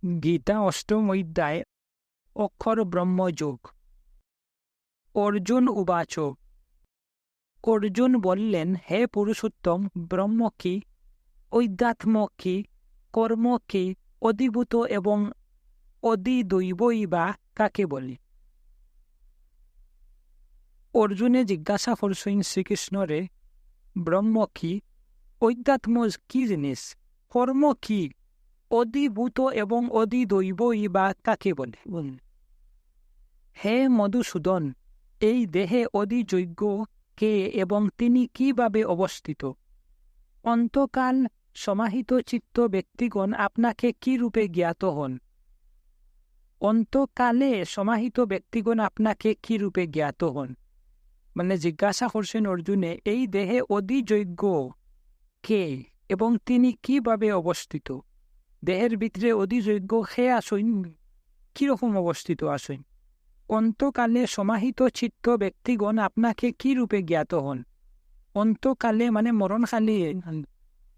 গীতা অষ্টম অধ্যায় অক্ষর ব্রহ্মযোগ। অর্জুন উবাচ। অর্জুন বললেন, হে পুরুষোত্তম, ব্রহ্ম কি, অধ্যাত্ম কি, কর্ম কি, অধিভূত এবং অধিদৈবই বা কাকে বলে? অর্জুনে জিজ্ঞাসা করছেন শ্রীকৃষ্ণরে, ব্রহ্ম কি, অধ্যাত্ম কি জিনিস, কর্ম কি, অধিভূত এবং অধিদৈবই বা কাকে বলে? হে মধুসূদন, এই দেহে অধিযোগ্য কে এবং তিনি কিভাবে অবস্থিত? অন্তকাল সমাহিত চিত্ত ব্যক্তিগণ আপনাকে কি রূপে জ্ঞাত হন? অন্তকালে সমাহিত ব্যক্তিগণ আপনাকে কি রূপে জ্ঞাত হন? মানে জিজ্ঞাসা করছেন অর্জুনে, এই দেহে অধিযোগ্য কে এবং তিনি কিভাবে অবস্থিত? দেহের ভিতরে অধিযোগ্য কে আসেন, কিরকম অবস্থিত আসেন? অন্তকালে সমাহিত চিত্ত ব্যক্তিগণ আপনাকে কি রূপে জ্ঞাত হন? অন্তকালে মানে মরণকালে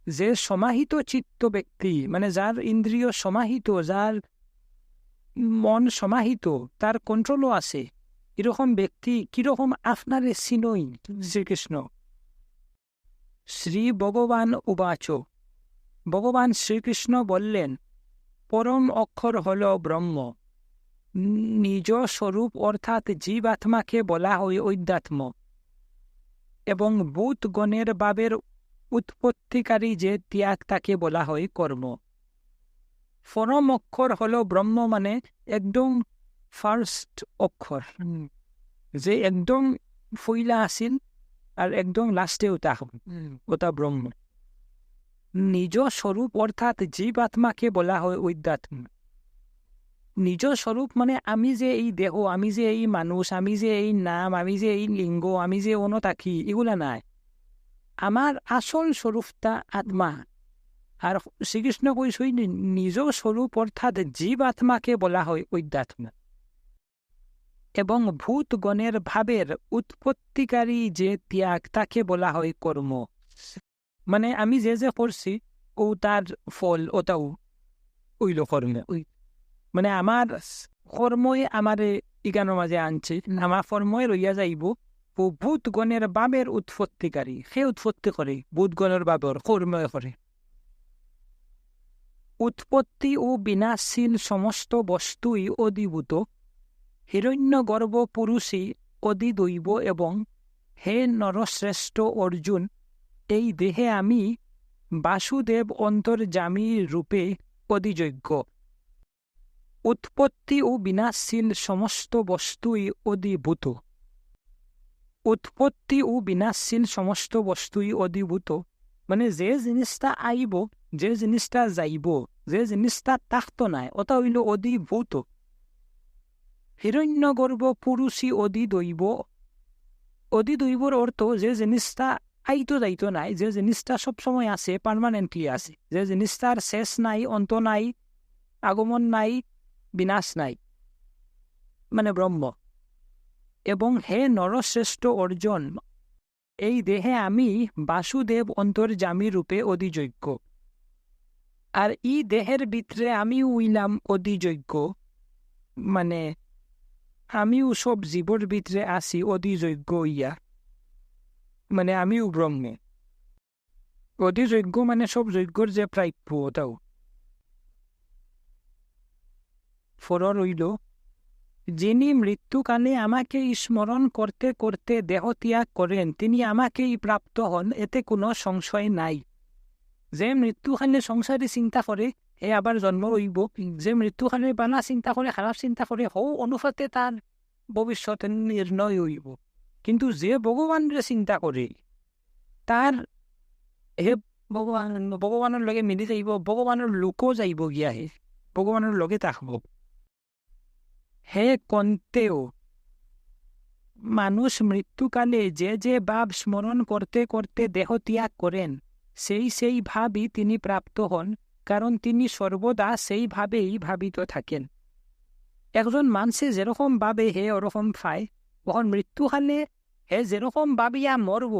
যে সমাহিত চিত্ত ব্যক্তি, মানে যার ইন্দ্রিয় সমাহিত, যার মন সমাহিত, তার কন্ট্রোলও আছে, এরকম ব্যক্তি কিরকম আপনারে চিনই? শ্রীকৃষ্ণ। শ্রী ভগবান উবাচ। ভগবান শ্রীকৃষ্ণ বললেন, পরম অক্ষর হল ব্রহ্ম। নিজ স্বরূপ অর্থাৎ জীবাত্মাকে বলা হয় অধ্যাত্ম, এবং ভূতগণের ভাবের উৎপত্তিকারী যে ত্যাগ তাকে বলা হয় কর্ম। পরম অক্ষর হল ব্রহ্ম, মানে একদম ফার্স্ট অক্ষর, যে একদম ফইলা আসিল আর একদম লাস্টে ওটা ব্রহ্ম। নিজ স্বরূপ অর্থাৎ জীবাত্মাকে বলা হয় অধ্যাত্ম। নিজ স্বরূপ মানে আমি যে এই দেহ, আমি যে এই মানুষ, আমি যে এই নাম, আমি যে এই লিঙ্গ, আমি যে অন্য থাকি, এগুলা নাই। আমার আসল স্বরূপটা আত্মা। আর শ্রীকৃষ্ণ কইসই নিজ স্বরূপ অর্থাৎ জীব আত্মাকে বলা হয় অধ্যাত্ম, এবং ভূতগণের ভাবের উৎপত্তিকারী যে ত্যাগ তাকে বলা হয় কর্ম। মানে আমি যে যে করছি ও তার ফল ওটাও ওইল কর্ম। মানে আমার কর্মই আমারে ইগানোর মাঝে আনছে, আমার কর্মই রইয়া যাইব। ও ভূতগণের ভাবের উৎপত্তিকারী, সে উৎপত্তি করে ভূতগণের ভাবের কর্মই করে। উৎপত্তি ও বিনাশীল সমস্ত বস্তুই অধিভূত, হিরণ্যগর্ভ পুরুষই অধিদৈব, এবং হে নরশ্রেষ্ঠ অর্জুন, এই দেহে আমি বাসুদেব অন্তর্যামী রূপে অধিযোগ্য। উৎপত্তি ও বিনাশীল সমস্ত বস্তুই অধিভূত। উৎপত্তি ও বিনাশীল সমস্ত বস্তুই অধিভূত, মানে যে জিনিসটা আইব, যে জিনিসটা যাইব, যে জিনিসটা থাকতো নাই, ওটা হইল অধিভূত। হিরণ্যগর্ভ পুরুষই অধিদৈব। অধিদৈবর অর্থ যে জিনিসটা আইতো যাইতো নাই, যে জিনিসটা সবসময় আছে, পার্মানেন্টলি আছে, যে জিনিসটার শেষ নাই, অন্ত নাই, আগমন নাই, বিনাশ নাই, মানে ব্রহ্ম। এবং হে নরশ্রেষ্ঠ অর্জুন, এই দেহে আমি বাসুদেব অন্তর্যামী রূপে অধিযোগ্য। আর এই দেহের ভিতরে আমি উইলাম অধিযোগ্য, মানে আমিও সব জীবর ভিতরে আসি অধিযোগ্য ইয়া, মানে আমিও ব্রহ্মে। অধিযোগ্য মানে সব যজ্ঞর যে প্রাপ্য ওটাও। ফর রইল, যিনি মৃত্যুকালে আমাকে স্মরণ করতে করতে দেহ ত্যাগ করেন, তিনি আমাকেই প্রাপ্ত হন, এতে কোনো সংশয় নাই। যে মৃত্যুকালে সংসারে চিন্তা করে এ আবার জন্ম হইব, যে মৃত্যুকালে বানা চিন্তা করে, খারাপ চিন্তা করে, হও অনুপাতে তার ভবিষ্যৎ নির্ণয় হইব। কিন্তু যে ভগবানের চিন্তা করে তার হে ভগবানের লগে মিলি যাইব, ভগবানের লোকও যাইব গিয়া, হে ভগবানের লগে থাকব। হে কন্তেও, মানুষ মৃত্যুকালে যে যে ভাব স্মরণ করতে করতে দেহ ত্যাগ করেন, সেই সেই ভাবই তিনি প্রাপ্ত হন, কারণ তিনি সর্বদা সেই ভাবেই ভাবিত থাকেন। একজন মানুষে যেরকম ভাবে হে ওরকম পায়, তখন মৃত্যুকালে হে যেরকম ভাবিয়া মরব,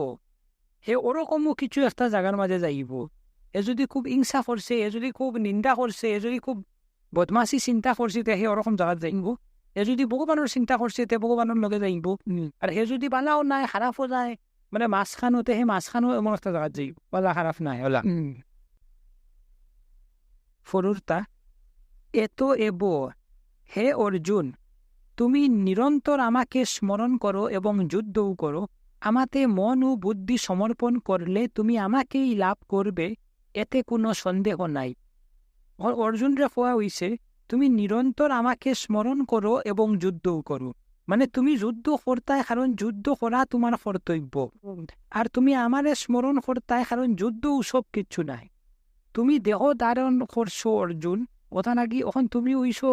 হে ওরকমও কিছু একটা জায়গার মাঝে যাইব। এ যদি খুব হিংসা করছে, এ যদি খুব নিন্দা করছে, এ যদি খুব বদমাসি চিন্তা করছি তে হে ওরকম জায়গাত যাইব, হে যদি ভগবানের চিন্তা করছে তে ভগবানের লগে যাইব, আর হে যদি বালাও নাই খারাপও যায় মানে মাঝখানোতে হে মাঝখানো এমন একটা জায়গাত যাইব, বালা খারাপ নাই ওলা ফরুরতা এত এব হে অর্জুন, তুমি নিরন্তর আমাকে স্মরণ করো এবং যুদ্ধও করো, আমাতে মন ও বুদ্ধি সমর্পণ করলে তুমি আমাকেই লাভ করবে, এতে কোনো সন্দেহ নাই। অর্জুনরে কোয়া হইছে তুমি নিরন্তর আমাকে স্মরণ করো এবং যুদ্ধও করো, মানে তুমি যুদ্ধ করতাই কারণ যুদ্ধ করা তোমার কর্তব্য, আর তুমি আমারে স্মরণ করতাই কারণ যুদ্ধ সব কিছু নাই। তুমি দেহ ধারণ করছো অর্জুন, কথা নাকি এখন তুমি হইছো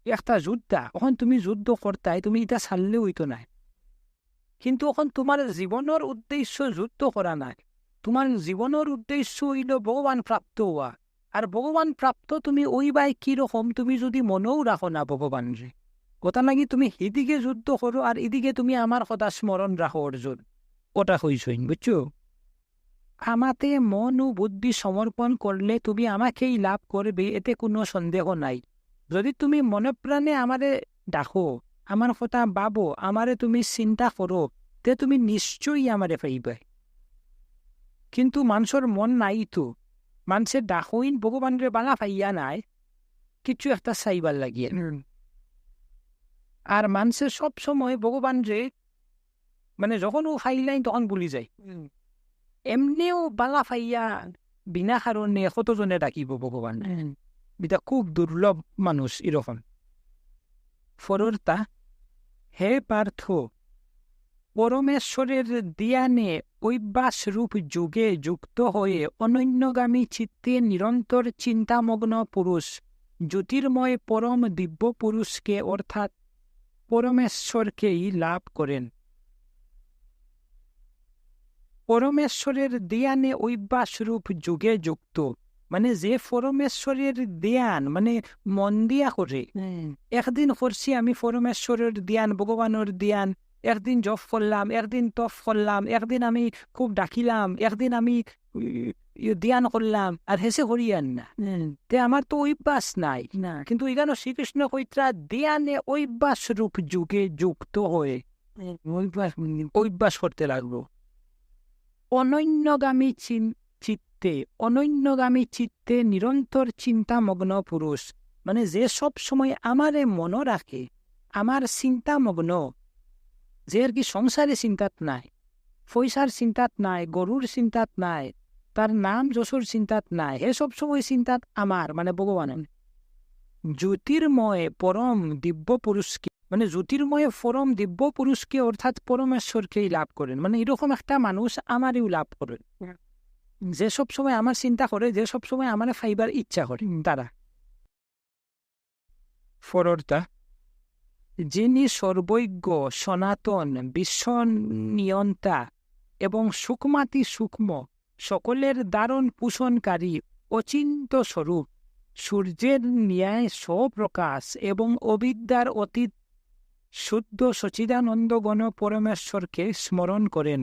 একটা যোদ্ধা, এখন তুমি যুদ্ধ করতাই, তুমি এটা ছাড়লে হইতো নাই, কিন্তু এখন তোমার জীবনের উদ্দেশ্য যুদ্ধ করা নাই, তোমার জীবনের উদ্দেশ্য হইল ভগবান প্রাপ্ত হওয়া, আর ভগবান প্রাপ্ত তুমি ওই বাই কিরকম তুমি যদি মনেও রাখো না ভগবান রে, কথা নাকি তুমি এদিকে যুদ্ধ করো আর এদিকে তুমি আমার কথা স্মরণ রাখো অর্জুন, ওটা হইছইন বুঝছো। আমাতে মন ও বুদ্ধি সমর্পণ করলে তুমি আমাকেই লাভ করবে, এতে কোনো সন্দেহ নাই। যদি তুমি মনে প্রাণে আমারে ডাকো, আমার কথা ভাবো, আমারে তুমি চিন্তা করো, তে তুমি নিশ্চয়ই আমারে পাইবে। কিন্তু মানুষের মন নাই তো, মানুষের ডাকইন ভগবানের বালা পাইয়া নাই, কিছু একটা চাইবার লাগিয়ে, আর মানুষের সব সময় ভগবান যে মানে যখন ও ফাইলাইন তখন বলি যায়, এমনিও বালা ফাইয়া বিনা কারণে কতজনে ডাকিব ভগবান, এটা খুব দুর্লভ মানুষ এরকম। ফরুরতা হে পার্থ, পরমেশ্বরের ধ্যানে অভ্যাস রূপ যুগে যুক্ত হয়ে অনন্যগামী চিত্তে নিরন্তর চিন্তামগ্ন পুরুষ জ্যোতির্ময় পরম দিব্য পুরুষকে অর্থাৎ পরমেশ্বরকেই লাভ করেন। পরমেশ্বরের ধ্যানে অভ্যাস রূপ যুগে যুক্ত মানে যে পরমেশ্বরের ধ্যান মানে মন দিয়া করে, একদিন করছি আমি পরমেশ্বরের ধ্যান ভগবানের ধ্যান, একদিন জপ করলাম, একদিন তপ করলাম, একদিন আমি খুব ডাকিলাম, একদিন আমি ধ্যান করলাম, আর হেসে করিয়ান না, তে আমার তো অভ্যাস নাই না। কিন্তু এখানে শ্রীকৃষ্ণ কইত্রা ধ্যানে অভ্যাস রূপ যুগে যুক্ত হয়ে অভ্যাস করতে লাগলো। অনন্যগামী চিত্তে নিরন্তর চিন্তামগ্ন পুরুষ মানে যে সব সময় আমারে মন রাখে, আমার চিন্তামগ্ন, যে আর কি সংসারে চিন্তাত নাই, পয়সার চিন্তাত নাই, গরুর চিন্তাত নাই, তার নাম যশোর চিন্তাত নাই, হে সব সময় চিন্তাত আমার মানে ভগবানের জ্যোতির্ময় পরম দিব্য পুরুষকে মানে জ্যোতির্ময় পরম দিব্য পুরুষকে অর্থাৎ পরমেশ্বরকেই লাভ করেন, মানে এরকম একটা মানুষ আমারও লাভ করেন, যে সব সময় আমার চিন্তা করে, যে সব সময় আমার ফাইবার ইচ্ছা করে তারা। ফরর্তা যিনি সর্বজ্ঞ সনাতন বিশ্ব নিয়ন্তা এবং সূক্ষ্মাতি সূক্ষ্ম সকলের দারুণ পোষণকারী অচিন্ত স্বরূপ সূর্যের ন্যায় স্বপ্রকাশ এবং অবিদ্যার অতীত শুদ্ধ সচিদানন্দগণ পরমেশ্বরকে স্মরণ করেন।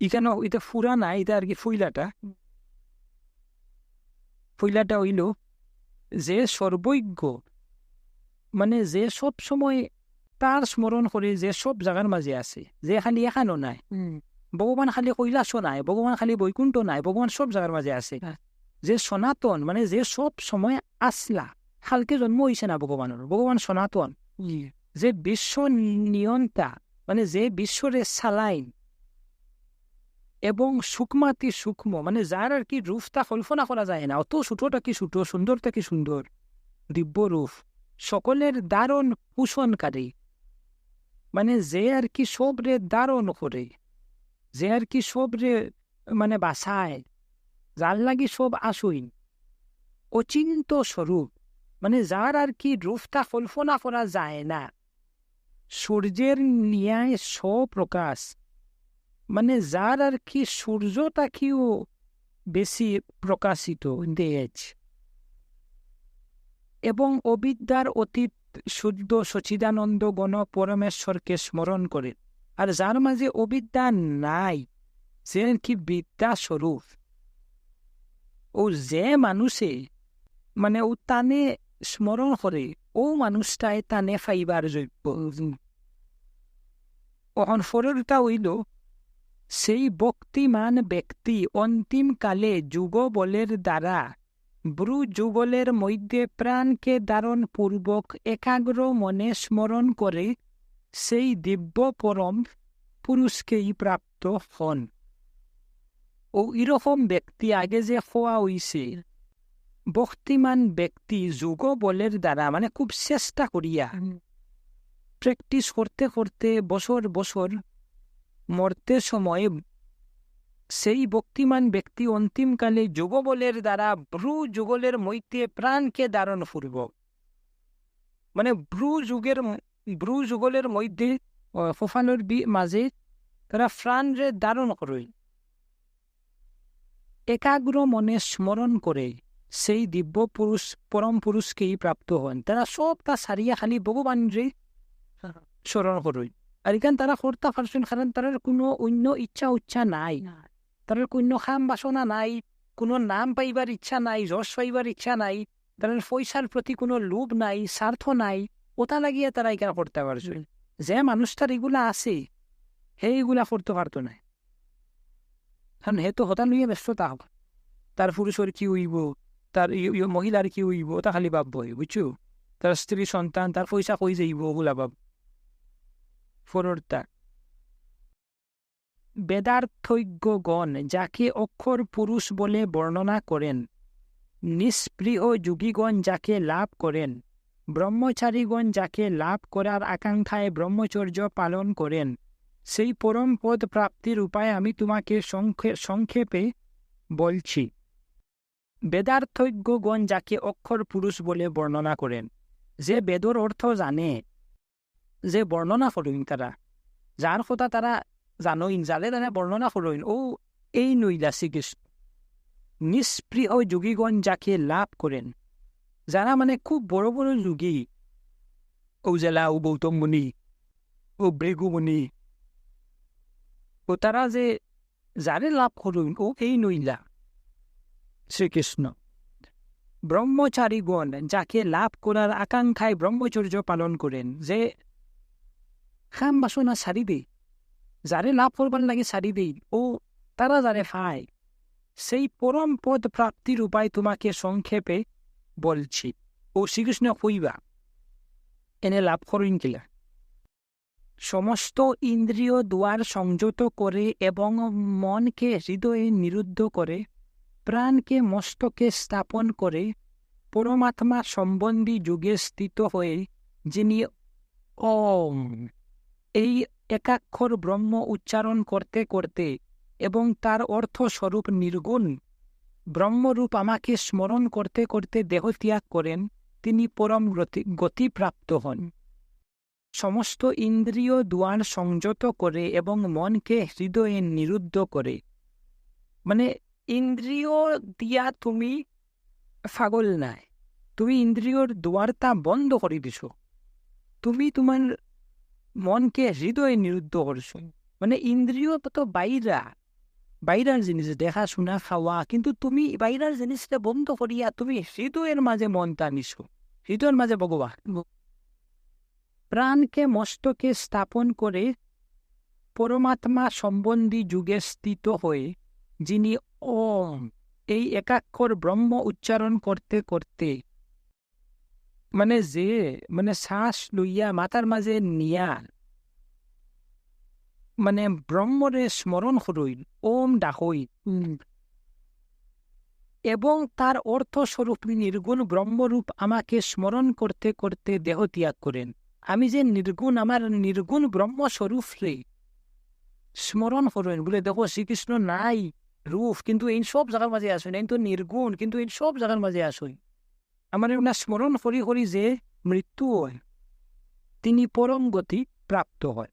এখানে এটা ফুরা না, এটা আর কি ফুইলাটা হইল যে সর্বজ্ঞ মানে যে সব সময় তার স্মরণ করে, যে সব জায়গার মাঝে আছে, যে খালি এখানো নাই, ভগবান খালি কৈলাসও নাই, ভগবান খালি বৈকুণ্ঠ নাই, ভগবান সব জায়গার মাঝে আছে, যে সনাতন মানে যে সব সময় আসলা, হালকে জন্ম হয়েছে না ভগবানের, ভগবান সনাতন, যে বিশ্ব নিয়ন্তা মানে যে বিশ্বরে সালাইন এবং সূক্ষ্মাতি সূক্ষ্ম মানে যার আর কি রূপটা কল্পনা করা যায় না, অত ছোটটা কি ছোট, সুন্দরটা কি সুন্দর, দিব্য রূপ, সকলের দারুণ পোষণকারী মানে যে আর কি সবরে দারুণ করে, যে আর কি সবরে মানে বাসায়, যার লাগি সব আসুই, অচিন্ত স্বরূপ মানে যার আর কি রূপটা কল্পনা করা যায় না, সূর্যের ন্যায় স্বপ্রকাশ মানে যার আর কি সূর্যটাকেও বেশি প্রকাশিত দেয় এবং অবিদ্যার অতীত শুদ্ধ সচিদানন্দ গণ পরমেশ্বরকে স্মরণ করে, আর যার মাঝে অবিদ্যা নাই, যে কি বিদ্যা স্বরূপ, ও যে মানুষে মানে ও টানে স্মরণ করে ও মানুষটাই টানে ফাইবার যোগ্য। অহন ফরটা হইল সেই ভক্তিমান ব্যক্তি অন্তিমকালে যুগবলের দ্বারা ব্রু যুগলের মধ্যে প্রাণকে ধারণ পূর্বক একাগ্র মনে স্মরণ করে সেই দিব্য পরম পুরুষকেই প্রাপ্ত হন। ও এরকম ব্যক্তি আগে যে হওয়া হইছে ভক্তিমান ব্যক্তি যুগবলের দ্বারা মানে খুব চেষ্টা করিয়া প্র্যাকটিস করতে করতে বছর বছর মরতে সময় সেই ভক্তিমান ব্যক্তি অন্তিমকালে যুগবলের দ্বারা ভ্রু যুগলের মধ্যে প্রাণকে ধারণ পূর্বক মানে ভ্রু যুগলের মধ্যে ফোফানোর মাঝে তারা প্রাণরে ধারণ করে একাগ্র মনে স্মরণ করে সেই দিব্য পুরুষ পরম পুরুষকেই প্রাপ্ত হন। তারা সব তা সারিয়া খালি ভগবানরে স্মরণ করই। আর এখান তারা করতে পারছেন কারণ তার কোনো অন্য ইচ্ছা নাই, তার কোনো খাম বাসনা নাই, কোনো নাম পাইবার ইচ্ছা নাই, যশ পাইবার ইচ্ছা নাই, তার পয়সার প্রতি কোনো লোভ নাই, স্বার্থ নাই, ওটা লাগিয়ে তারা এখানে করতে পারছেন। যে মানুষটার এগুলা আছে সেইগুলা করতে পারতো না, কারণ হে তো হতা লইয়া ব্যস্ততা হব, তার পুরুষের কি হইব, তার মহিলার কি হইব ওটা খালি ভাববই, বুঝছো? তার স্ত্রী সন্তান তার পয়সা কই যাইব ওগুলা ভাব ফররটা। বেদার্থজ্ঞগণ যাকে অক্ষর পুরুষ বলে বর্ণনা করেন, নিষ্পৃহ যোগীগণ যাকে লাভ করেন, ব্রহ্মচারীগণ যাকে লাভ করার আকাঙ্ক্ষায় ব্রহ্মচর্য পালন করেন, সেই পরম পদ প্রাপ্তির উপায় আমি তোমাকে সংক্ষেপে বলছি। বেদার্থজ্ঞগণ যাকে অক্ষর পুরুষ বলে বর্ণনা করেন, যে বেদর অর্থ জানে, যে বর্ণনা করেন তারা, যার কথা তারা জানইন, যারে তারা বর্ণনা করেন ও এই নইলা শ্রীকৃষ্ণ। নিষ্পৃহ যোগীগণ যাকে লাভ করেন, যারা মানে খুব বড় বড় যোগী, ও জেলা ও গৌতম মুনি ও ভৃগু মুনি, ও তারা যে যারে লাভ করেন ও এই নইলা শ্রীকৃষ্ণ। ব্রহ্মচারীগণ যাকে লাভ করার আকাঙ্ক্ষায় ব্রহ্মচর্য পালন করেন, যে খাম বাসনা ছাড়ি দেই, যারে লাভ করবার লাগে ছাড়ি দেই, ও তারা যারে খায় সেই পরম পদ প্রাপ্তির উপায় তোমাকে সংক্ষেপে বলছি। ও শ্রীকৃষ্ণ কইবা এনে লাভ করেন কিলা? সমস্ত ইন্দ্রিয় দুয়ার সংযত করে এবং মনকে হৃদয়ে নিরুদ্ধ করে, প্রাণকে মস্তকে স্থাপন করে, পরমাত্মা সম্বন্ধী যুগে স্থিত হয়ে যিনি ওম এই একাক্ষর ব্রহ্ম উচ্চারণ করতে করতে এবং তার অর্থস্বরূপ নির্গুণ ব্রহ্মরূপ আমাকে স্মরণ করতে করতে দেহত্যাগ করেন, তিনি পরম গতিপ্রাপ্ত হন। সমস্ত ইন্দ্রিয় দুয়ার সংযত করে এবং মনকে হৃদয়ে নিরুদ্ধ করে, মানে ইন্দ্রিয় দিয়া তুমি পাগল নাই, তুমি ইন্দ্রিয়র দুয়ারটা বন্ধ করে দিছ, তুমি তোমার মনকে হৃদয়ে নিরুদ্ধ করছ। মানে ইন্দ্রিয় তো বাইরার জিনিস দেখা শোনা খাওয়া, কিন্তু তুমি বাইরার জিনিসটা বন্ধ করিয়া তুমি হৃদয়ের মাঝে মনটা নিছ, হৃদয়ের মাঝে ভগবান। প্রাণকে মস্তকে স্থাপন করে পরমাত্মা সম্বন্ধী যুগে স্থিত হয়ে যিনি ওম এই একাক্ষর ব্রহ্ম উচ্চারণ করতে করতে, মানে যে মানে শ্বাস লইয়া মাথার মাঝে নিয়া মানে ব্রহ্মরে স্মরণ করইন, ওম ডাকইন, এবং তার অর্থস্বরূপ নির্গুণ ব্রহ্মরূপ আমাকে স্মরণ করতে করতে দেহ ত্যাগ করেন। আমি যে নির্গুণ, আমার নির্গুণ ব্রহ্মস্বরূপ রে স্মরণ করেন বলে, দেখো শ্রীকৃষ্ণ নাই রূপ কিন্তু এই সব জায়গার মাঝে আসেন, এই তো নির্গুণ কিন্তু এই সব জায়গার মাঝে আসেন। আমার না স্মরণ করি করি যে মৃত্যু হয়, তিনি পরম গতি প্রাপ্ত হয়।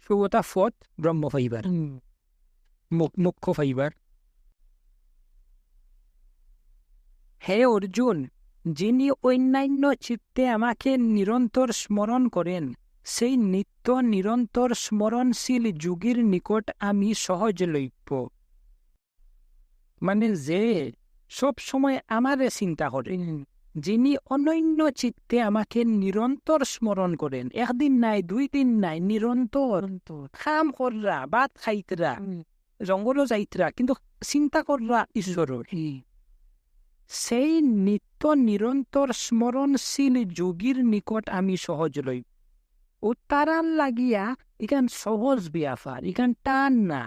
সুগতা ফত ব্রহ্ম ফাইবার, মুখ্য ফাইবার। হে অর্জুন, যিনি অন্যান্য চিত্তে আমাকে নিরন্তর স্মরণ করেন, সেই নিত্য নিরন্তর স্মরণশীল যুগীর নিকট আমি সহজলভ্য। মানে যে সব সময় আমারে চিন্তা করেন, যিনি অনন্য চিত্তে আমাকে নিরন্তর স্মরণ করেন, একদিন নাই 2 দিন নাই, নিরন্তর খাম কররা, ভাত খাইতরা, জঙ্গলও যাইতরা, কিন্তু চিন্তা কররা ঈশ্বরের। সেই নিত্য নিরন্তর স্মরণশীল যোগীর নিকট আমি সহজ লই। ও তারার লাগিয়া ইখান সহজ ব্যাপার, ইখান টান না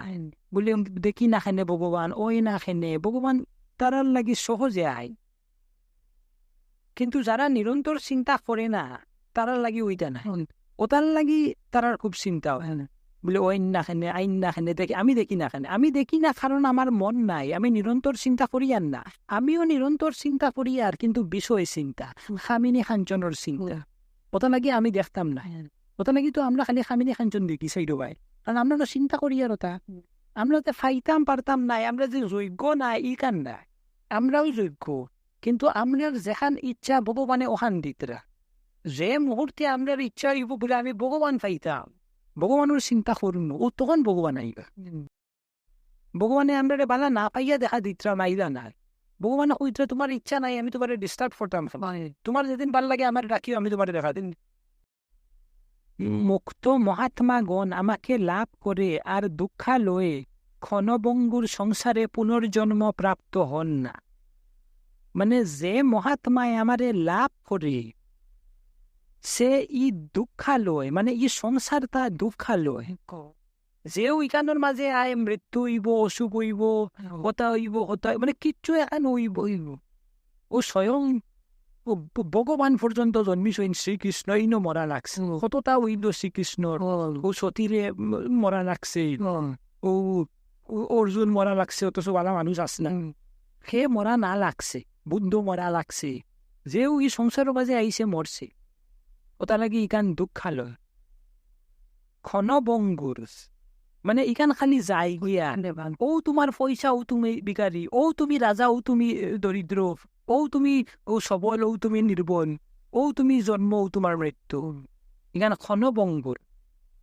বলে দেখি না খেনে ভগবান, ওই না খেনে ভগবান, তারার লাগি সহজে আয়। কিন্তু যারা নিরন্তর চিন্তা করে না, তারার লাগি ওইটা না, ওটার লাগি তারার খুব চিন্তা হয় না, বলে ওই না খেনে, আইন না খেনে, দেখি আমি দেখি না খেনে। আমি দেখি না কারণ আমার মন নাই, আমি নিরন্তর চিন্তা করি আর না। আমিও নিরন্তর চিন্তা করি আর, কিন্তু বিষয় চিন্তা, খামিনী খাঞ্চনের চিন্তা, ওটা লাগি আমি দেখতাম না। ওটা নাকি তো আমরা খালি খামিনী খাঞ্চন দেখি সাইডো ভাই, কারণ আমরা তো চিন্তা করি আর ওটা আমরা তো ফাইতাম পারতাম নাই, আমরা যে যোগ্য নাই ই কান না, আমরাও যোগ্য, কিন্তু আমরা যেখান ইচ্ছা ভগবানে ওখান দিতরা। যে মুহূর্তে আমরা ইচ্ছা হইব বলে আমি ভগবান পাইতাম, ভগবানের চিন্তা করুন, ও তখন ভগবান আইবা। ভগবানে আমরা বালা না পাইয়া দেখা দিতরা, মাইলা না। ভগবানে কইতরা তোমার ইচ্ছা নাই, আমি তোমার ডিস্টার্ব করতাম, তোমার যেদিন ভাল লাগে আমার রাখিও, আমি তোমার দেখা দিন। মুক্ত মহাত্মাগণ আমাকে লাভ করে আর দুঃখালয়ে ক্ষণভঙ্গুর সংসারে পুনর্জন্ম প্রাপ্ত হন না। মানে যে মহাত্মায় আমারে লাভ করে, সে ই দুঃখালয়, মানে ই সংসারটা দুঃখালয়। যে ওইখানের মাঝে আয় মৃত্যু হইব, অসুখ হইব, হতা হইব, হতা, মানে কিচ্ছু এখন হইব হইব। ও স্বয়ং ভগবান পর্যন্ত জন্মিছেন শ্রীকৃষ্ণ, ইনো মরা লাগছে, কতটা হইল শ্রীকৃষ্ণর। ও সতীরে মরা লাগছে, ও অর্জুন মরা লাগছে, অথচ বালা মানুষ আছে না, সে মরা না লাগছে, বুদ্ধ মরা লাগছে, যেও ই সংসারের মাঝে আইসে মরছে, ওটা লাগে ইকান দুঃখালয়। ক্ষণভঙ্গুর মানে ইকান খালি যাই গিয়া, ও তোমার পয়সা, ও তুমি ভিখারি, ও তুমি রাজা, ও তুমি দরিদ্র, ও তুমি ও সবল, ও তুমি নির্বল, ও তুমি জন্ম, ও তোমার মৃত্যু। ইকান ক্ষণভঙ্গুর,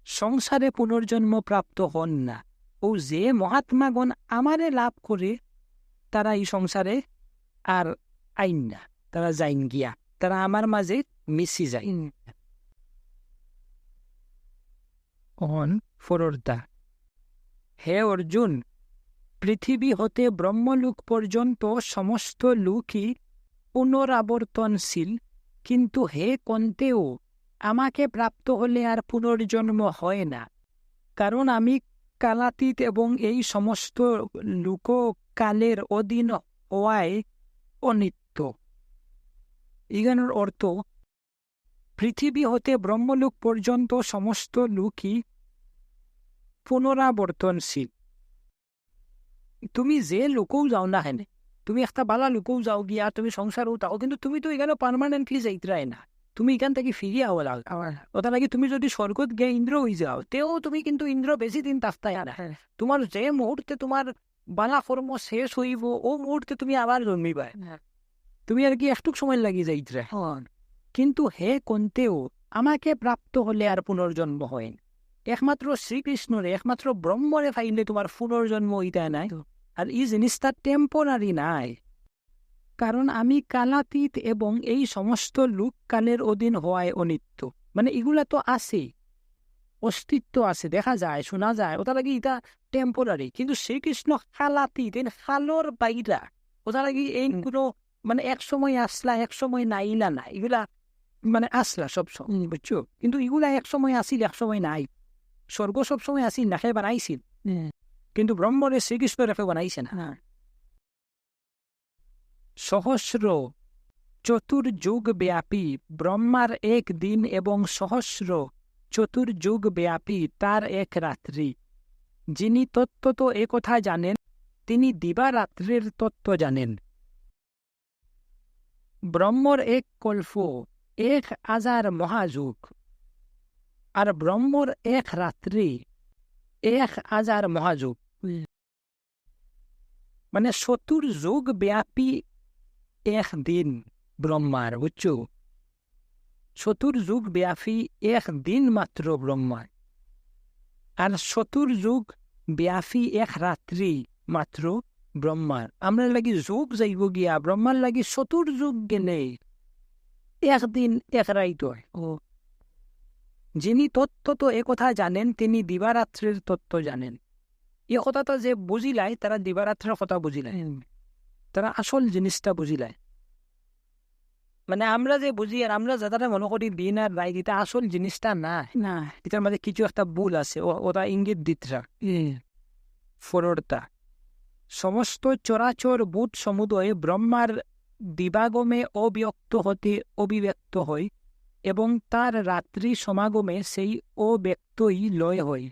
সংসারে পুনর্জন্ম প্রাপ্ত হন না। ও যে মহাত্মাগণ আমারে লাভ করে, তারা এই সংসারে আর আইন না, তারা যাইন গিয়া, তারা আমার মাঝে মিশি যায়। ফরর্দা, হে অর্জুন, পৃথিবী হতে ব্রহ্মলোক পর্যন্ত সমস্ত লোকই পুনরাবর্তনশীল, কিন্তু হে কন্তেও, আমাকে প্রাপ্ত হলে আর পুনর্জন্ম হয় না, কারণ আমি কালাতীত এবং এই সমস্ত লোককালের অধীন হওয়ায় অনিত্য। ইগানোর অর্থ, পৃথিবী হতে ব্রহ্মলোক পর্যন্ত সমস্ত লোকই পুনরাবর্তনশীল। তুমি যে লোকও যাও না হেনে, তুমি একটা বালা লোকও যাও গিয়া, তুমি সংসারও যাও, কিন্তু তুমি তো এখানে পার্মানেন্টলি যাইতরাই না, তুমি এখান থেকে ফিরিয়ে আওয়া লাগ। ওটা লাগে তুমি যদি স্বর্গত গিয়ে ইন্দ্র হয়ে যাও, তেও তুমি কিন্তু ইন্দ্র বেশি দিন তাস্তায় না। তোমার যে মুহূর্তে তোমার বালা কর্ম শেষ হইব, ও মুহূর্তে তুমি আবার জন্মিবা, তুমি আর কি একটু সময় লাগি যাইতরা। কিন্তু হে কন্তেও, আমাকে প্রাপ্ত হলে আর পুনর্জন্ম হয়, একমাত্র শ্রীকৃষ্ণরে, একমাত্র ব্রহ্মরে পাইলে তোমার পুনর্জন্ম ইটা নাই। আর এই জিনিসটা টেম্পোরারি নাই, কারণ আমি কালাতীত এবং এই সমস্ত লোককালের অধীন হওয়ায় অনিত্য। মানে এগুলা তো আছে, অস্তিত্ব আছে, দেখা যায়, শোনা যায়, ওটা লাগে এটা টেম্পোরারি। কিন্তু শ্রীকৃষ্ণ কালাতীত, খালোর বাইরা, ওটা লাগে এইগুলো মানে এক সময় আসলা, এক সময় নাইলা না, এগুলা মানে আসলা সব সময়, বুঝছো? কিন্তু এগুলা এক সময় আসিল, এক সময় নাই। স্বর্গ সব সময় আসিল না, খেয়ে বানাইছিল, কিন্তু ব্রহ্মরে শ্রীকৃষ্ণ রেখে বানাইছে না। সহস্র চতুর্যুগ ব্যাপী ব্রহ্মার এক দিন এবং সহস্র চতুর্যুগ ব্যাপী তার এক রাত্রি। যিনি তত্ত্বত একথা জানেন, তিনি দিবারাত্রির তত্ত্ব জানেন। ব্রহ্মর এক কল্প 1000 মহাযুগ, আর ব্রহ্মর এক রাত্রি 1000 মহাযুগ। মানে চতুর্যুগ ব্যাপী এক দিন ব্রহ্মার, বুঝছো? চতুর্যুগ ব্যাপী এক দিন মাত্র ব্রহ্মার, আর চতুর্যুগ ব্যাপী এক রাত্রি মাত্র ব্রহ্মার, আমরা লাগি যুগ যাইব গিয়া, ব্রহ্মার লাগি 70 যুগ গেলে একদিন এক রাইত হয়। ও যিনি তত্ত্ব তো একথা জানেন, তিনি দিবারাত্রের তত্ত্ব জানেন। এ কথাটা যে বুঝিলায় তারা দিবারাত্রের কথা বুঝিলায়, তারা আসল জিনিসটা বুঝিলায়। মানে আমরা যে বুঝি আর আমরা যারা মনে করি দিন আর রাত, এটা আসল জিনিসটা না, না এটার মাঝে কিছু একটা ভুল আছে। ওরা ইঙ্গিত দিতরা ফররতা। সমস্ত চরাচর ভূত সমুদয় ব্রহ্মার দিবাগমে অব্যক্ত হতে অভিব্যক্ত হয় এবং তার রাত্রি সমাগমে সেই অব্যক্তই লয় হয়।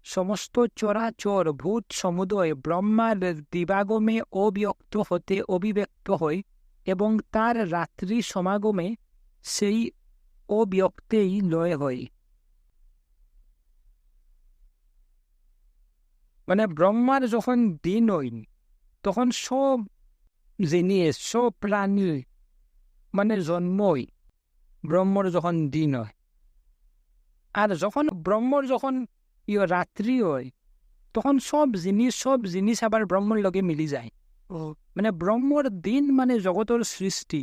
সমস্ত চরাচর ভূত সমুদয় ব্রহ্মার দিবাগমে অব্যক্ত হতে অভিব্যক্ত হয় এবং তার রাত্রি সমাগমে সেই অব্যক্তেই লয় হয়। মানে ব্রহ্মার যখন দিন হই, তখন সব জিনিস, সব প্রাণী মানে জন্মই ব্রহ্মর যখন দিন হয়। আর যখন ব্রহ্মর যখন রাত্রি হয়, তখন সব জিনিস আবার ব্রহ্মর লগে মিলি যায়। মানে ব্রহ্মর দিন মানে জগতের সৃষ্টি,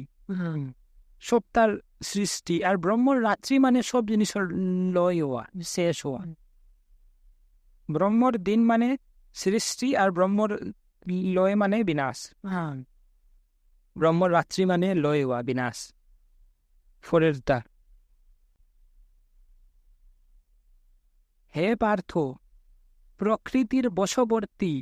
সব তার সৃষ্টি। আর ব্রহ্মর রাত্রি মানে সব জিনিসের লয় হওয়া, শেষ হওয়া। ব্রহ্মর দিন মানে সৃষ্টি আর ব্রহ্মর লয় মানে বিনাশ। ব্রহ্মর রাত্রি মানে লয় হওয়া, বিনাশ। ফরেরটা হে পার্থ, প্রকৃতির বশবর্তী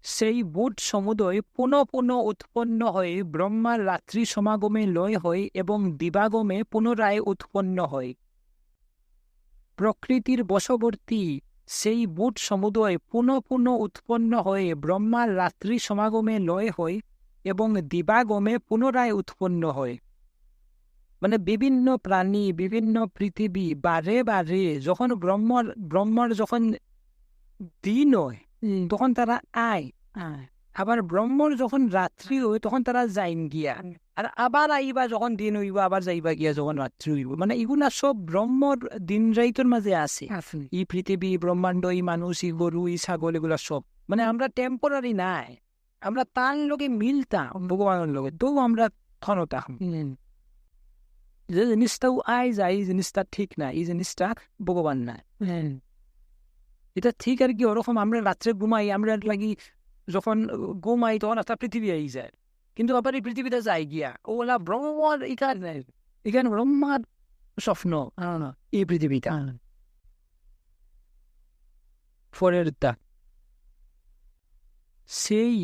সেই ভূত সমুদয় পুনঃ পুনঃ উৎপন্ন হয়ে ব্রহ্মার রাত্রি সমাগমে লয় হয় এবং দিবাগমে পুনরায় উৎপন্ন হয়। প্রকৃতির বশবর্তী সেই ভূত সমুদয় পুনঃ পুনঃ উৎপন্ন হয়ে ব্রহ্মার রাত্রি সমাগমে লয় হয় এবং দিবাগমে পুনরায় উৎপন্ন হয়। মানে বিভিন্ন প্রাণী, বিভিন্ন পৃথিবী বারে বারে যখন ব্রহ্মর যখন দিন হয় তখন তারা আয়, আবার ব্রহ্মর যখন রাত্রি হয় তখন তারা যাইন গিয়া, আর আবার আইবা যখন দিন হইব আবার যাইবা গিয়া যখন রাত্রি হইব। মানে এগুলা সব ব্রহ্মর দিন রাইতের মাঝে আছে। ই পৃথিবী, ব্রহ্মাণ্ড, ই মানুষ, ই গরু, ই ছাগল, এগুলা সব মানে আমরা টেম্পোরারি নাই, আমরা তার লগে মিলতাম ভগবানের লগে, তো আমরা থনতাম। যে জিনিসটাও আয় যায়, এই জিনিসটা ঠিক না, এই জিনিসটা ভগবান নাই। এটা ঠিক আর কি। ওরকম আমরা রাত্রে ঘুমাই, আমরা লাগি যখন ঘুমাই তখন একটা পৃথিবী আই যায়, কিন্তু আবার এই পৃথিবীটা যায় গিয়া ওলা ব্রহ্মার এখানে, এখানে ব্রহ্মার স্বপ্ন এই পৃথিবীটা। ফরেরটা সেই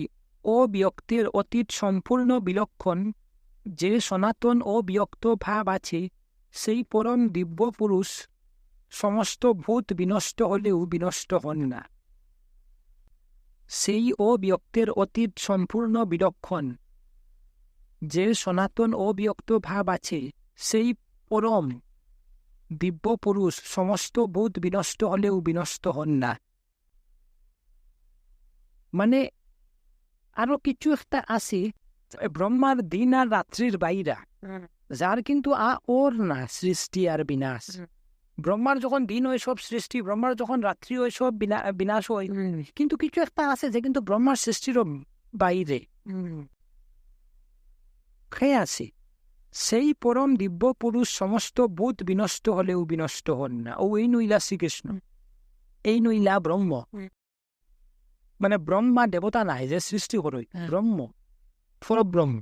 অব্যক্তের অতীত সম্পূর্ণ বিলক্ষণ যে সনাতন অব্যক্ত ভাব আছে, সেই পরম দিব্য পুরুষ সমস্ত ভূত বিনষ্ট হলেও বিনষ্ট হন না। সেই অব্যক্তের অতীত সম্পূর্ণ বিলক্ষণ যে সনাতন অব্যক্ত ভাব আছে, সেই পরম দিব্য পুরুষ সমস্ত ভূত বিনষ্ট হলেও বিনষ্ট হন না। মানে আরো কিছু একটা আছে ব্রহ্মার দিন আর রাত্রির বাইরা, যার কিন্তু ওর না সৃষ্টি আর বিনাশ। ব্রহ্মার যখন দিন হয় সব সৃষ্টি, ব্রহ্মার যখন রাত্রি হয় সব বিনাশ হয়। কিন্তু কিছু একটা আছে যে কিন্তু ব্রহ্মার সৃষ্টির বাইরে খেয়ে আছে। সেই পরম দিব্য পুরুষ সমস্ত ভূত বিনষ্ট হলেও বিনষ্ট হন না। ও এই নইলা শ্রীকৃষ্ণ, এই নইলা ব্রহ্ম। মানে ব্রহ্মা দেবতা নাই যে সৃষ্টি করে, ব্রহ্ম পরব্রহ্ম।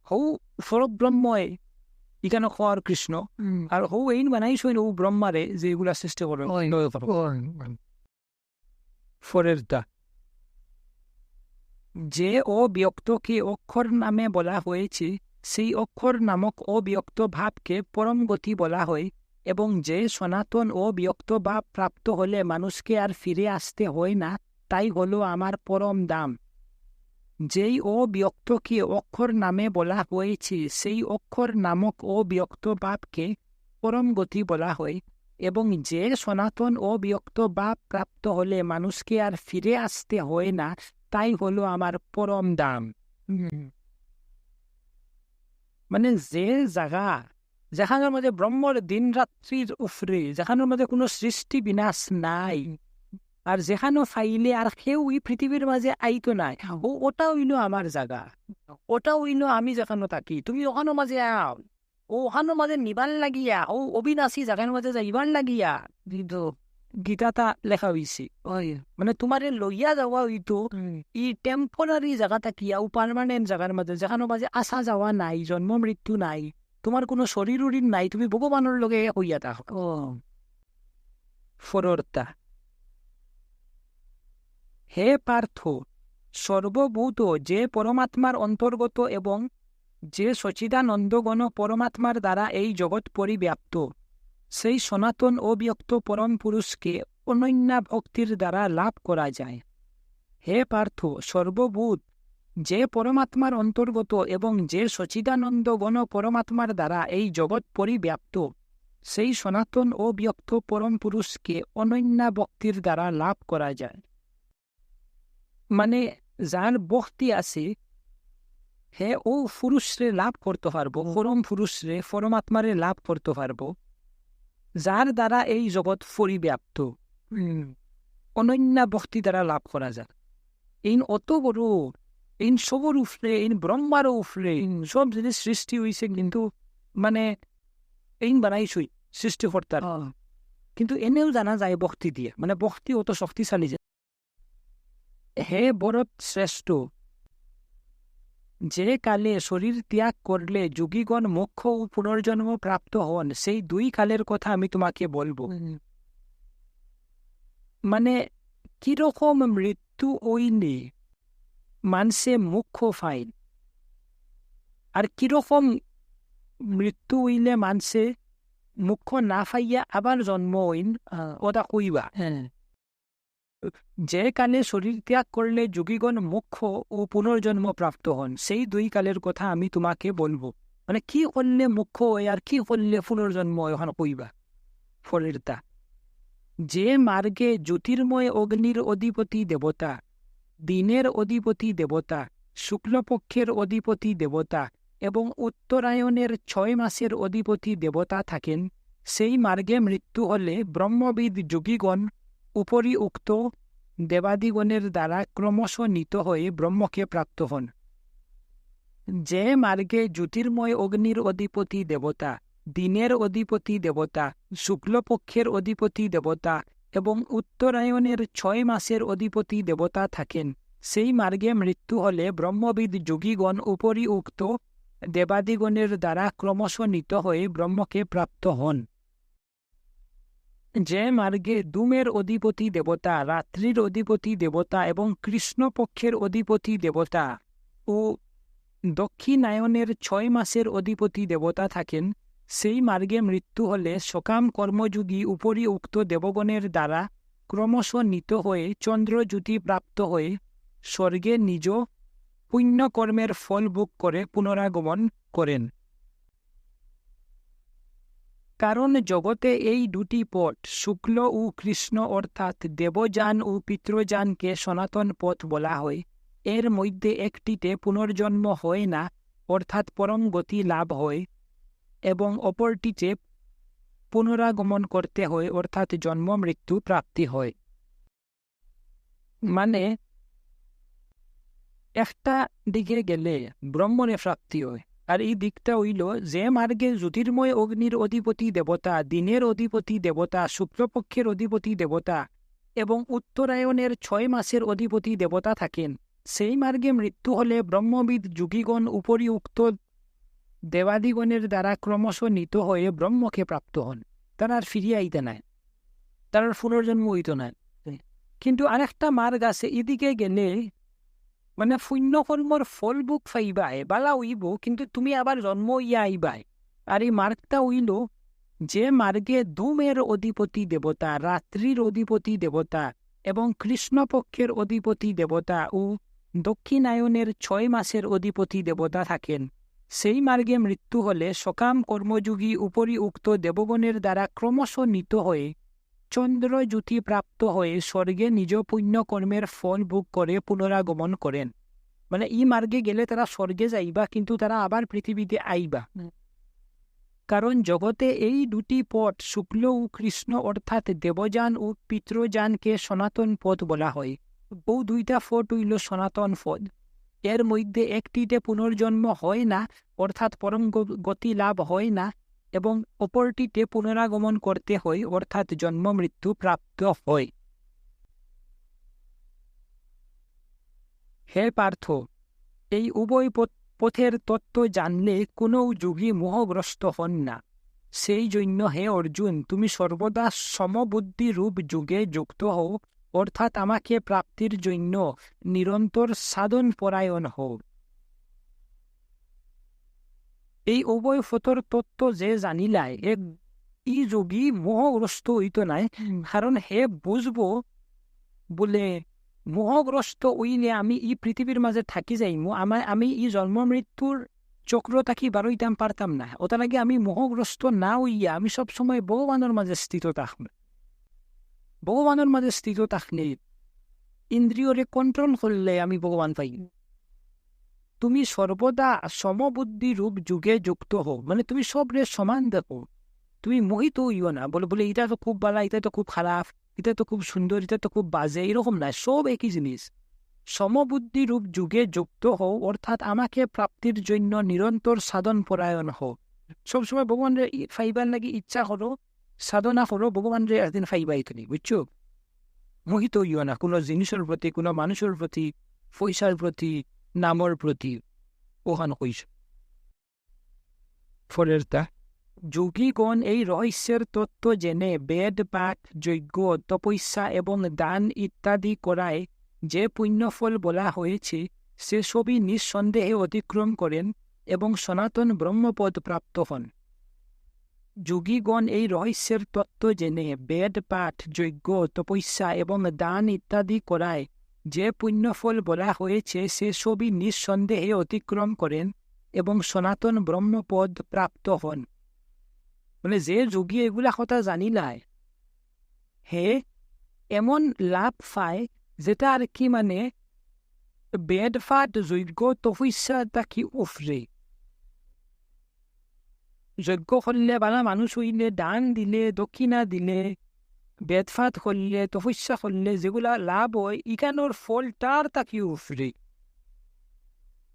হৌ পরব্রহ্ময় ইখানে খর কৃষ্ণ, আর হৌ এই বানাইছ ও ব্রহ্মারে যে এগুলা সৃষ্টি করে। ফরেরটা যে অব্যক্তকে অক্ষর নামে বলা হয়েছে, সেই অক্ষর নামক অব্যক্ত ভাবকে পরম গতি বলা হয় এবং যে সনাতন অব্যক্ত ভাব প্রাপ্ত হলে মানুষকে আর ফিরে আসতে হয় না, তাই হলো আমার পরম দাম। যেই অব্যক্তকে অক্ষর নামে বলা হয়েছে, সেই অক্ষর নামক অব্যক্ত ভাবকে পরম গতি বলা হয় এবং যে সনাতন অব্যক্ত ভাব প্রাপ্ত হলে মানুষকে আর ফিরে আসতে হয় না, তাই হলো আমার পরম দাম। মানে যে জায়গা যেখানের মধ্যে ব্রহ্মর দিন রাত্রির উফরে, যেখানের মধ্যে কোনো সৃষ্টি বিনাশ নাই, আর যেখানে ফাইলে আর কেউ ওই পৃথিবীর মাঝে আইতো নাই, ওটা হইল আমার জায়গা, ওটা হইল আমি যেখানে থাকি, তুমি ওখানোর মাঝে আও, ওখানোর মাঝে নিবান লাগিয়া, ও অবিনাশী জায়গার মাঝে যাইবান লাগিয়া কিন্তু গীতাটা লেখা হয়েছে। মানে তোমারে লইয়া যাওয়া হইতো ই টেম্পোরারি জায়গা থাকিয়া ও পার্মানেন্ট জায়গার মাঝে, যেখানে মাঝে আসা যাওয়া নাই, জন্ম মৃত্যু নাই, তোমার কোনো শরীর উরির নাই, তুমি ভগবানের লগে হইয়া থাকো। ফরর্তা হে পার্থ, সর্বভূত যে পরমাত্মার অন্তর্গত এবং যে সচিদানন্দগণ পরমাত্মার দ্বারা এই জগৎ পরিব্যাপ্ত, সেই সনাতন অব্যক্ত পরম পুরুষকে অনন্যা ভক্তির দ্বারা লাভ করা যায়। হে পার্থ, সর্বভূত যে পরমাত্মার অন্তর্গত এবং যে সচিদানন্দগণ পরমাত্মার দ্বারা এই জগৎ পরিব্যাপ্ত, সেই সনাতন অব্যক্ত পরম পুরুষকে অনন্যা ভক্তির দ্বারা লাভ করা যায়। মানে যার ভক্তি আছে হে ও পুরুষরে লাভ করতে পারবো, পরম পুরুষরে পরমাত্মারে লাভ করতে পারবো, যার দ্বারা এই জগৎ পরিব্যাপ্ত, অনন্যা ভক্তি দ্বারা লাভ করা যায়। এই অত বড়, এই সবর উফরে, এই ব্রহ্মারও উফরে সব জিনিস সৃষ্টি হয়েছে, কিন্তু মানে এই বানাইছই সৃষ্টিকর্তার, কিন্তু এনেও জানা যায় ভক্তি দিয়ে, মানে ভক্তি অত শক্তিশালী যে। হে ভরত শ্রেষ্ঠ, যে কালে শরীর ত্যাগ করলে যোগীগণ মোক্ষ ও পুনর্জন্ম প্রাপ্ত হন, সেই দুই কালের কথা আমি তোমাকে বলবো। মানে কিরকম মৃত্যু হইলে মানুষে মোক্ষ ফাইন, আর কিরকম মৃত্যু হইলে মানুষে মোক্ষ না ফাইয়া আবার জন্ম হইন, ওটা কইবা। যে কালে শরীর ত্যাগ করলে যোগীগণ মোক্ষ ও পুনর্জন্ম প্রাপ্ত হন, সেই দুই কালের কথা আমি তোমাকে বলবো। মানে কি করলে মোক্ষ হয় আর কি করলে পুনর্জন্ম হয়, ওখানে কইবা। ফলেরটা যে মার্গে জ্যোতির্ময় অগ্নির অধিপতি দেবতা, দিনের অধিপতি দেবতা, শুক্লপক্ষের অধিপতি দেবতা এবং উত্তরায়ণের 6 মাসের অধিপতি দেবতা থাকেন, সেই মার্গে মৃত্যু হলে ব্রহ্মবিদ যোগীগণ উপরি উক্ত দেবাদিগণের দ্বারা ক্রমশ নীত হয়ে ব্রহ্মকে প্রাপ্ত হন। যে মার্গে জ্যোতির্ময় অগ্নির অধিপতি দেবতা, দিনের অধিপতি দেবতা, শুক্লপক্ষের অধিপতি দেবতা এবং উত্তরায়ণের 6 মাসের অধিপতি দেবতা থাকেন, সেই মার্গে মৃত্যু হলে ব্রহ্মবিদ যোগীগণ উপরি উক্ত দেবাদিগণের দ্বারা ক্রমশ নীত হয়ে ব্রহ্মকে প্রাপ্ত হন। যে মার্গে ধূমের অধিপতি দেবতা, রাত্রির অধিপতি দেবতা এবং কৃষ্ণপক্ষের অধিপতি দেবতা ও দক্ষিণায়নের 6 মাসের অধিপতি দেবতা থাকেন, সেই মার্গে মৃত্যু হলে সকাম কর্মযোগী উপরি উক্ত দেবগণের দ্বারা ক্রমশ নীত হয়ে চন্দ্রজ্যোতি প্রাপ্ত হয়ে স্বর্গে নিজ পুণ্যকর্মের ফল ভোগ করে পুনরাগমন করেন। কারণ জগতে এই দুটি পথ, শুক্ল ও কৃষ্ণ অর্থাৎ দেবযান ও পিতৃযানকে সনাতন পথ বলা হয়। এর মধ্যে একটিতে পুনর্জন্ম হয় না, অর্থাৎ পরম গতি লাভ হয়, এবং অপরটিতে পুনরাগমন করতে হয়, অর্থাৎ জন্ম মৃত্যু প্রাপ্তি হয়। মানে একটা দিকে গেলে ব্রহ্মণে প্রাপ্তি হয়, আর এই দিকটা হইল যে মার্গে জ্যোতির্ময় অগ্নির অধিপতি দেবতা, দিনের অধিপতি দেবতা, শুক্লপক্ষের অধিপতি দেবতা এবং উত্তরায়ণের 6 মাসের অধিপতি দেবতা থাকেন, সেই মার্গে মৃত্যু হলে ব্রহ্মবিদ যোগীগণ উপরি উক্ত দেবাদিগণের দ্বারা ক্রমশ নীত হয়ে ব্রহ্মকে প্রাপ্ত হন। তারা আর ফিরিয়ে আইতে নাই, তার পুনর্জন্ম হইত না। কিন্তু আরেকটা মার্গ আছে, এদিকে গেলে মানে পুণ্যকর্মর ফল বুক ফাইবাই বালা উইব, কিন্তু তুমি আবার জন্ম ইয়া আইবাই। আর এই মার্গটা হইল যে মার্গে ধূমের অধিপতি দেবতা, রাত্রির অধিপতি দেবতা এবং কৃষ্ণপক্ষের অধিপতি দেবতা ও দক্ষিণায়নের 6 মাসের অধিপতি দেবতা থাকেন, সেই মার্গে মৃত্যু হলে সকাম কর্মযোগী উপরি উক্ত দেবগণের দ্বারা ক্রমশ নীত হয়ে চন্দ্রজ্যোতি প্রাপ্ত হয়ে স্বর্গে নিজ পুণ্যকর্মের ফল ভোগ করে পুনরাগমন করেন। মানে এই মার্গে গেলে তারা স্বর্গে যাইবা, কিন্তু তারা আবার পৃথিবীতে আইবা। কারণ জগতে এই দুটি পথ শুক্ল ও কৃষ্ণ অর্থাৎ দেবযান ও পিতৃযানকে সনাতন পথ বলা হয়। বউ দুইটা পথ হইল সনাতন পথ। এর মধ্যে একটিতে পুনর্জন্ম হয় না, অর্থাৎ পরম গতি লাভ হয় না, এবং অপরটিতে পুনরাগমন করতে হয়, অর্থাৎ জন্ম মৃত্যু প্রাপ্ত হয়। হে পার্থ, এই উভয় পথের তত্ত্ব জানলে কোনো যোগী মোহগ্রস্ত হন না। সেই জন্য হে অর্জুন, তুমি সর্বদা সমবুদ্ধি রূপ যুগে যুক্ত হও, অর্থাৎ আমাকে প্রাপ্তির জন্য নিরন্তর সাধন পরায়ণ হও। এই উভয় পথের তত্ত্ব যে জানিলায় ই যোগী মোহগ্রস্ত হইত নাই, কারণ হে বুঝবো বলে মোহগ্রস্ত হইলে আমি ই পৃথিবীর মাঝে থাকি যাইমু, আমি ই জন্ম মৃত্যুর চক্র থাকি বারইতাম পারতাম না। ওটা নাকি আমি মোহগ্রস্ত না হইয়া আমি সবসময় ভগবানের মাঝে স্থিত থাকবো। ভগবানের মাঝে স্থিত থাকলে ইন্দ্রিয়রে কন্ট্রোল করলে আমি ভগবান পাই। তুমি সর্বদা সমবুদ্ধি রূপ যুগে যুক্ত হও, মানে তুমি সবরে সমান দেখো, তুমি মোহিত হইও না বলে এটা তো খুব ভালো, এটা তো খুব খারাপ, এটা তো খুব সুন্দর, এটা তো খুব বাজে, এরকম না, সব একই জিনিস। সমবুদ্ধি রূপ যুগে যুক্ত হও, অর্থাৎ আমাকে প্রাপ্তির জন্য নিরন্তর সাধন পরায়ণ হও। সবসময় ভগবানের ফাইবার লাগি ইচ্ছা করো, সাধনা করো, ভগবানের একদিন ফাইবাই তুমি, বুঝছো? মোহিত হইও না কোনো জিনিসের প্রতি, কোনো মানুষের প্রতি, পয়সার প্রতি, নামর প্রতি। ওখান কইস ফলেরটা যোগীগণ এই রহস্যের তত্ত্ব জেনে বেদ পাঠ, যজ্ঞ, তপস্যা এবং দান ইত্যাদি করায় যে পুণ্যফল বলা হয়েছে সে সবই নিঃসন্দেহে অতিক্রম করেন এবং সনাতন ব্রহ্মপদ প্রাপ্ত হন। যোগীগণ এই রহস্যের তত্ত্ব জেনে বেদ পাঠ, যজ্ঞ, তপস্যা এবং দান ইত্যাদি করায় যে পুণ্যফল বলা হয়েছে সে সবই নিঃসন্দেহে অতিক্রম করেন এবং সনাতন ব্রহ্মপদ প্রাপ্ত হন। মানে যে যোগী এগুলা কথা জানিলায় হে এমন লাভ পায় যেটা আর কি, মানে বেদ পাঠ, যজ্ঞ, তপস্যা তা কি উফরে। যজ্ঞ করলে বালা মানুষ হইলে, দান দিলে, দক্ষিণা দিলে, বেদফাত করলে, তপস্যা করলে যেগুলা লাভ হয় ইকানোর ফলটার তাকি উফরে।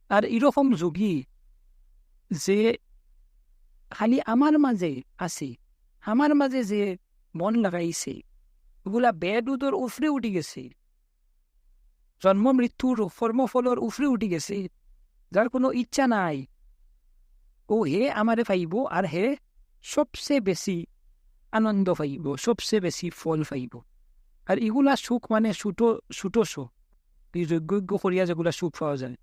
আর এরকম যোগী যে খালি আমার মাঝে আছে, আমার মাঝে যে মন লাগাইছে, ওগুলা বেদ উদর উফরে উঠে গেছে, জন্ম মৃত্যুর কর্মফলর উফরে উঠে গেছে, যার কোনো ইচ্ছা নাই, ও হে আমারে পাইব, আর হে সবচেয়ে বেশি আনন্দ পাইব, সবচেয়ে বেশি ফল পাইব। আর এগুলা সুখ মানে ছোটো ছোটো সুখ, এই যজ্ঞ করিয়া যেগুলা সুখ পাওয়া যায়।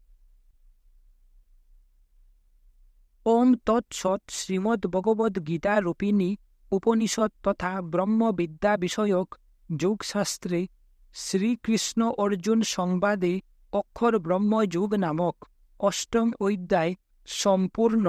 ওম তৎসৎ। শ্রীমদ্ ভগবদ গীতা রূপিণী উপনিষদ তথা ব্রহ্মবিদ্যা বিষয়ক যোগশাস্ত্রে শ্রীকৃষ্ণ অর্জুন সংবাদে অক্ষর ব্রহ্মযোগ নামক অষ্টম অধ্যায় সম্পূর্ণ